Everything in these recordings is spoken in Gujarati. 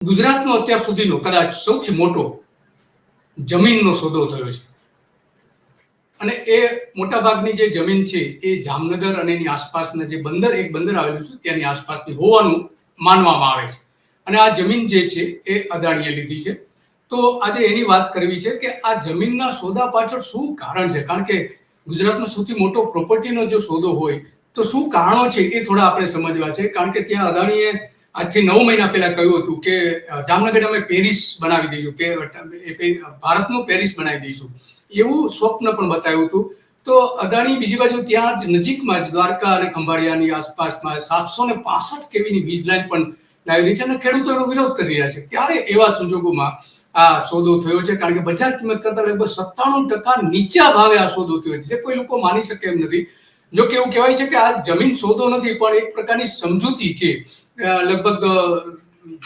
ગુજરાતનો અત્યાર સુધીનો કદાચ સૌથી મોટો જમીનનો સોદો થયો છે અને એ મોટાભાગની જે જમીન છે એ જામનગર અને એની આસપાસના જે એક બંદર આવેલું છે ત્યાંની આસપાસની હોવાનું માનવામાં આવે છે અને આ જમીન જે છે એ અદાણીએ લીધી છે. તો આજે એની વાત કરવી છે કે આ જમીનના સોદા પાછળ શું કારણ છે, કારણ કે ગુજરાતનો સૌથી મોટો પ્રોપર્ટીનો જો સોદો હોય તો શું કારણો છે એ થોડા આપણે સમજવા છે. કારણ કે ત્યાં અદાણીએ આજથી 9 મહિના પહેલા કહ્યું હતું કે જામનગર અમે પેરિસ બનાવી દઈશું, કે ભારતનું પેરિસ બનાવી દઈશું, એવું સ્વપ્ન પણ બતાવ્યું હતું. તો અદાણી બીજી બાજુ ત્યાં જ નજીકમાં જ દ્વારકા અને ખંભાળિયાની આસપાસમાં 765 કેવીની વીજ લાઈન પણ લાવી રહી છે અને ખેડૂતો એનો વિરોધ કરી રહ્યા છે. ત્યારે એવા સંજોગોમાં આ સોદો થયો છે, કારણ કે બજાર કિંમત કરતા લગભગ 97% નીચા ભાવે આ સોદો થયો છે, જે કોઈ લોકો માની શકે એમ નથી. જો કે એવું કહેવાય છે કે આ જમીન સોદો નથી પણ એક પ્રકારની સમજૂતી છે. લગભગ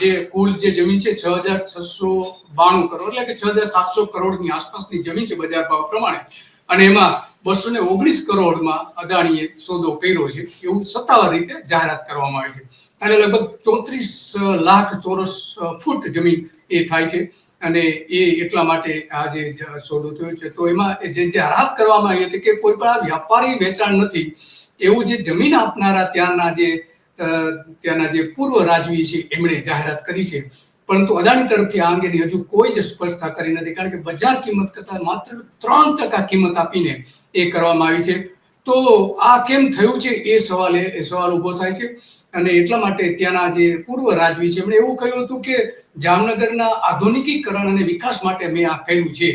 જે કુલ જે જમીન છે 6692 કરોડ એટલે કે 6700 કરોડની આસપાસની જમીન છે બજાર ભાવ પ્રમાણે, અને એમાં 219 કરોડમાં અદાણીએ સોદો કર્યો છે એવું સત્તાવાર રીતે જાહેરાત કરવામાં આવી છે. અને લગભગ 34 લાખ ચોરસ ફૂટ જમીન એ થાય છે અને એ એટલા માટે આ જે સોદો થયો છે. તો એમાં જે જાહેરાત કરવામાં આવી હતી કે કોઈ પણ વ્યાપારી વેચાણ નથી એવું જે જમીન આપનારા ત્યાંના જે પૂર્વ રાજવી છે એમણે જાહેરાત કરી છે, પરંતુ અદાણી તરફથી આ અંગેની હજુ કોઈ જ સ્પષ્ટતા કરી નથી, કારણ કે બજાર કિંમત કરતા માત્ર 3% કિંમત આપીને એ કરવામાં આવી છે. તો આ કેમ થયું છે એ સવાલ ઉભો થાય છે અને એટલા માટે ત્યાંના જે પૂર્વ રાજવી છે એમણે એવું કહ્યું હતું કે જામનગરના આધુનિકીકરણ અને વિકાસ માટે મેં આ કર્યું છે,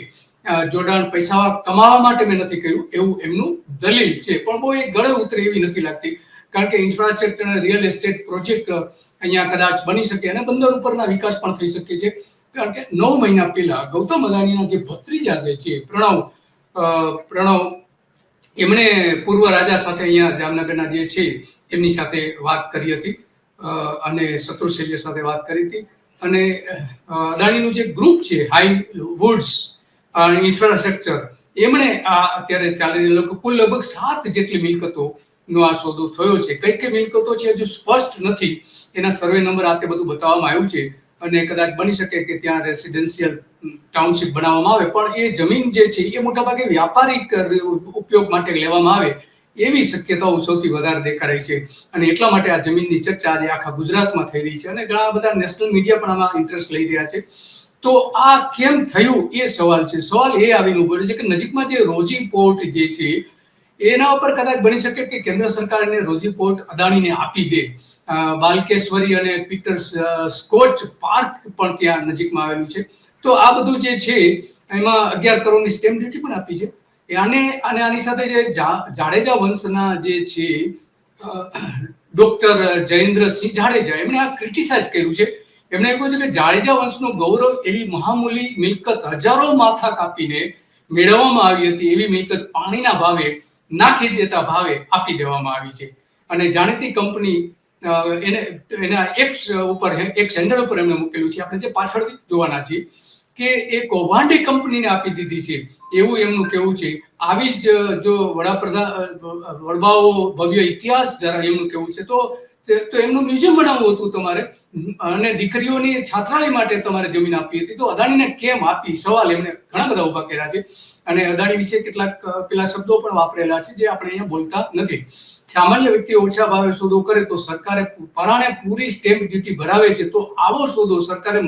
જોડાણ પૈસા કમાવા માટે મેં નથી કર્યું, એવું એમનું દલીલ છે. પણ બહુ એ ગળે ઉતરે એવી નથી લાગતી, કારણ કે ઇન્ફ્રાસ્ટ્રક્ચર અને રિયલ એસ્ટેટ પ્રોજેક્ટ અહીંયા કદાચ બની શકે અને બંદર ઉપરના વિકાસ પણ થઈ શકે છે. કારણ કે 9 મહિના પહેલા ગૌતમ અદાણીના જે ભત્રીજા જે છે પ્રણવ એમણે પૂર્વ રાજા સાથે અહીંયા જામનગરના જે છે એમની સાથે વાત કરી હતી અને શત્રુશૈલ્ય સાથે વાત કરી હતી. અને અદાણીનું જે ગ્રુપ છે હાઈ વુડ્સ ઇન્ફ્રાસ્ટ્રક્ચર, એમણે આ અત્યારે ચાલી રહેલો કુલ લગભગ 7 જેટલી મિલકતો નો આ સોદો થયો છે. કઈ કઈ મિલકતો છે હજુ સ્પષ્ટ નથી, એના સર્વે નંબર આ તે બધું બતાવવામાં આવ્યું છે અને કદાચ બની શકે કે ત્યાં રેસિડેન્શિયલ ટાઉનશીપ બનાવવામાં આવે, પણ એ જમીન જે છે એ મોટાભાગે વ્યાપારિક ઉપયોગ માટે લેવામાં આવે એવી શક્યતાઓ સૌથી વધારે દેખાઈ રહી છે. અને એટલા માટે આ જમીનની ચર્ચા આજે આખા ગુજરાતમાં થઈ રહી છે અને ઘણા બધા નેશનલ મીડિયા પણ આમાં ઇન્ટરેસ્ટ લઈ રહ્યા છે. તો આ કેમ થયું એ સવાલ છે. સવાલ એ આવીને ઉભો છે કે નજીકમાં જે રોજી પોર્ટ જે છે એના ઉપર કદાચ બની શકે કે કેન્દ્ર સરકાર એને રોજી પોર્ટ અદાણીને આપી દે. બાલકેશ્વરી અને પીટર સ્કોચ પાર્ક પણ ત્યાં નજીકમાં આવેલું છે. તો આ બધું જે છે એમાં 11 કરોડની સ્ટેમ્પ ડ્યુટી પણ આપી છે. આની સાથે જે જાડેજા વંશના જે છે ડોક્ટર જયેન્દ્રસિંહ જાડેજા, એમણે આ ક્રિટિસાઇઝ કર્યું છે. એમણે કહ્યું છે કે જાડેજા વંશનું ગૌરવ એવી મહામૂલી મિલકત હજારો માથા કાપીને મેળવવામાં આવી હતી, એવી મિલકત પાણીના ભાવે નાખી દેતા ભાવે આપી દેવામાં આવી છે. અને જાણીતી કંપની એના એક સેન્ડર ઉપર એમને મૂકેલું છે, આપણે જે પાછળ જોવાના છીએ કે એ કૌભાંડી કંપનીને આપી દીધી છે એવું એમનું કહેવું છે. આવી જ જો વડવાઓ ભવ્ય ઇતિહાસ જરા એમનું કહેવું છે તો એમનું મ્યુઝિયમ બનાવવું હતું તમારે અને દીકરીઓની છાત્રાલય માટે તમારે જમીન આપી હતી, તો અદાણીને કેમ આપી? સવાલ એમણે ઘણા બધા ઉભા કર્યા છે અને અદાણી વિશે કેટલાક પેલા શબ્દો પણ વાપરેલા છે જે આપણે અહીંયા બોલતા નથી. સામાન્ય વ્યક્તિ ઓછા ભાવે સોદો કરે તો સરકારે પરાણે પૂરી સ્ટેમ્પ ડ્યુટી ભરાવે છે, તો આવો સોદો સરકારે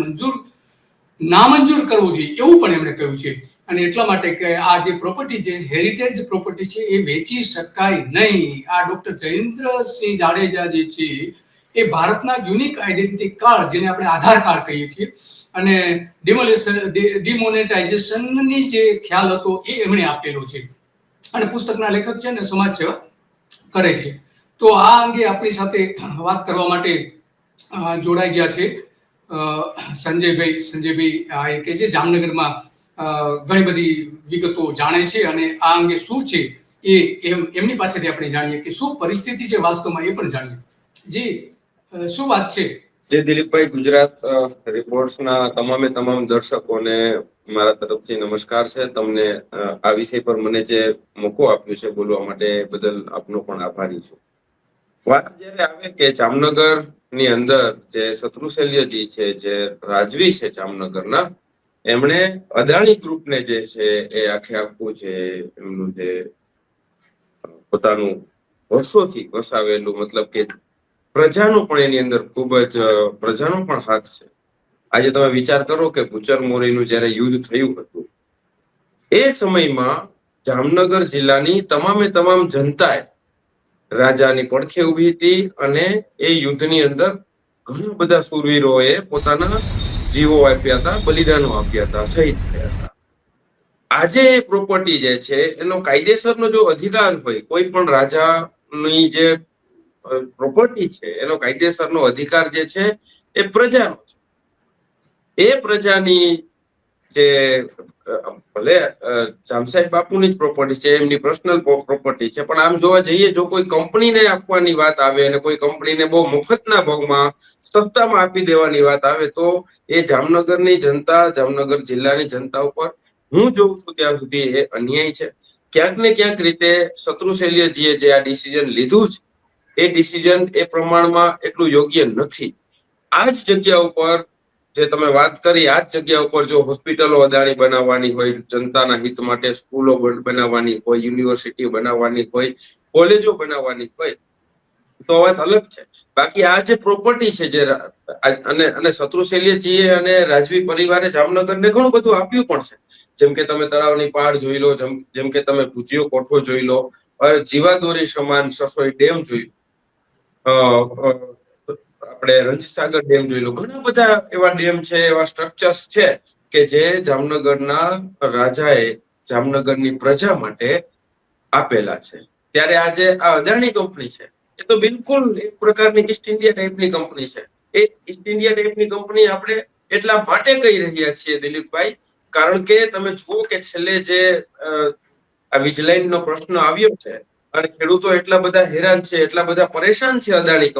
નામંજૂર કરવો જોઈએ એવું પણ એમણે કહ્યું છે. અને એટલા માટે કે આ જે પ્રોપર્ટી છે હેરિટેજ પ્રોપર્ટી છે એ વેચી શકાય નહીં. આ ડોક્ટર જયેન્દ્રસિંહ જાડેજા જે છે એ ભારતના યુનિક આઈડેન્ટિટી કાર્ડ, જેને આપણે આધાર કાર્ડ કહીએ છીએ, અને ડિમોનેટાઇઝેશનની જે ખ્યાલ હતો એ એમણે આપેલો છે અને પુસ્તકના લેખક છે ને સમાજ સેવા કરે છે. તો આ અંગે આપણી સાથે વાત કરવા માટે જોડાઈ ગયા છે સંજયભાઈ આ કે છે જામનગરમાં ઘણી બધી વિગતો જાણે છે અને આ અંગે શું છે એ એમની પાસેથી આપણે જાણીએ કે શું પરિસ્થિતિ છે વાસ્તવમાં, એ પણ જાણીએ. જી, શું વાત છે? જે દિલીપભાઈ, ગુજરાત રિપોર્ટ્સના તમામ દર્શકોને મારા તરફથી નમસ્કાર છે. તમને આ વિષય પર મને જે મોકો આપ્યો છે બોલવા માટે બદલ આપનો પણ આભારી છું. વાત જયારે આવે કે જામનગર ની અંદર જે શત્રુશૈલ્યજી છે, જે રાજવી છે જામનગરના, એમણે અદાણી ગ્રુપને જે છે એ આખું છે એમનું જે પોતાનું વર્ષોથી વસાવેલું, મતલબ કે પ્રજાનો પણ એની અંદર ખૂબ જ પ્રજાનો પણ હાથ છે. આજે તમે વિચાર કરો કે ભૂચર મોરીનું જયારે યુદ્ધ થયું હતું, એ સમયમાં જામનગર જિલ્લાની તમામે તમામ જનતાએ રાજાની પડખે ઉભી હતી અને એ યુદ્ધની અંદર ઘણા બધા શૂરવીરોએ પોતાના જીવો આપ્યા હતા, બલિદાનો આપ્યા હતા, શહીદ થયા હતા. આજે પ્રોપર્ટી જે છે એનો કાયદેસરનો જો અધિકાર હોય, કોઈ પણ રાજાની જે પ્રોપર્ટી છે એનો કાયદેસરનો અધિકાર જે છે એ પ્રજાનો છે. એ પ્રજાની જે ભલે જામસાહેબ બાપુની જ પ્રોપર્ટી છે, એમની પર્સનલ પ્રોપર્ટી છે, પણ આમ જોવા જઈએ જો કોઈ કંપનીને આપવાની વાત આવે અને કોઈ કંપનીને બહુ મફતના ભાવમાં સસ્તામાં આપી દેવાની વાત આવે તો એ જામનગરની જનતા, જામનગર જિલ્લાની જનતા ઉપર હું જોઉં છું ત્યાં સુધી એ અન્યાય છે. ક્યાંક ને ક્યાંક રીતે શત્રુશૈલ્યજીએ જે આ ડિસિઝન લીધું છે એ ડિસિઝન એ પ્રમાણમાં એટલું યોગ્ય નથી. આ જ જગ્યા ઉપર જે તમે વાત કરી, આ જ જગ્યા ઉપર જો હોસ્પિટલો અદાણી બનાવવાની હોય, જનતાના હિત માટે સ્કૂલો બનાવવાની હોય, યુનિવર્સિટી બનાવવાની હોય, કોલેજો બનાવવાની હોય તો વાત અલગ છે. બાકી આ જે પ્રોપર્ટી છે જે અને શત્રુશૈલ્યજીએ અને રાજવી પરિવારે જામનગરને ઘણું બધું આપ્યું પણ છે. જેમ કે તમે તળાવની પાળ જોઈ લો, જેમ કે તમે ભુજિયો કોઠો જોઈ લો, જીવાદોરી સમાન સસોઈ ડેમ જોઈ લો, આપણે રણજીતસાગર ડેમ જોઈ લો, ઘણા બધા એવા ડેમ છે, એવા સ્ટ્રક્ચર્સ છે કે જે જામનગરના રાજાએ જામનગરની પ્રજા માટે આપેલા છે. ત્યારે આજે આ અદાણી કંપની છે એ તો બિલકુલ એક પ્રકારની ઈસ્ટ ઇન્ડિયા ટાઈપની કંપની છે. એ ઈસ્ટ ઇન્ડિયા ટાઈપની કંપની આપણે એટલા માટે કહી રહ્યા છીએ દિલીપભાઈ, કારણ કે તમે જુઓ કે છેલ્લે જે આ વીજલાઈનનો પ્રશ્ન આવ્યો છે અને ખેડૂતો એટલા બધા હેરાન છે, એટલા બધા પરેશાન છે અદાણી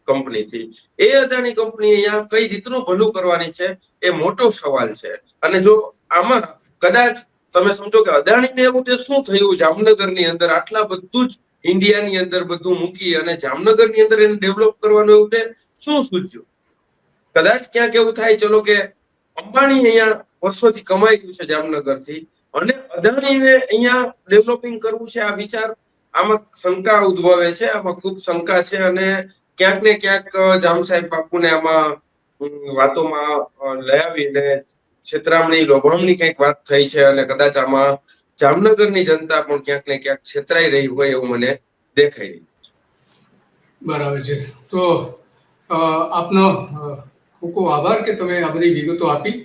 કંપનીથી, એ અદાણી કંપની અહીંયા કઈ રીતનું ભલું કરવાની છે એ મોટો સવાલ છે. અને જો આમાં કદાચ તમે સમજો કે અદાણીને એવું તે શું થયું જામનગરની અંદર, આટલા બધું જ ઇન્ડિયાની અંદર બધું મૂકી અને જામનગરની અંદર એને ડેવલપ કરવાનું એવું તે શું સૂચ્યું? કદાચ ક્યાંક એવું થાય ચલો કે અંબાણી અહીંયા વર્ષોથી કમાઈ ગયું છે જામનગરથી અને અદાણીને અહીંયા ડેવલપિંગ કરવું છે, આ વિચાર, આમાં શંકા ઉદ્ભવે છે, આમાં ખૂબ શંકા છે. અને ક્યાંક ને ક્યાંક જામસાહેબ બાપુને આમાં વાતોમાં લઈ આવીને છેતરામણી, લોભામણી કંઈક વાત થઈ છે અને કદાચ આમાં જામનગરની જનતા પણ ક્યાંક ને ક્યાંક છેતરાઈ રહી હોય એવું મને દેખાઈ રહ્યું છે. બરાબર છે. તો આપનો ખૂબ ખૂબ આભાર કે તમે આ બધી વિગતો આપી.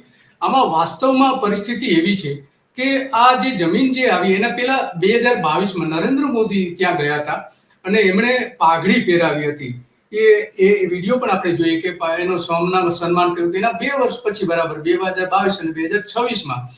આમાં વાસ્તવમાં પરિસ્થિતિ એવી છે કે આ જે જમીન જે આવી એના પહેલા 2022માં નરેન્દ્ર મોદી ત્યાં ગયા હતા અને એમણે પાઘડી પહેરાવી હતી. એ વિડીયો પણ આપણે જોઈએ કે એનો સન્માન કર્યું. એના 2 વર્ષ પછી, બરાબર 2022 અને 2026માં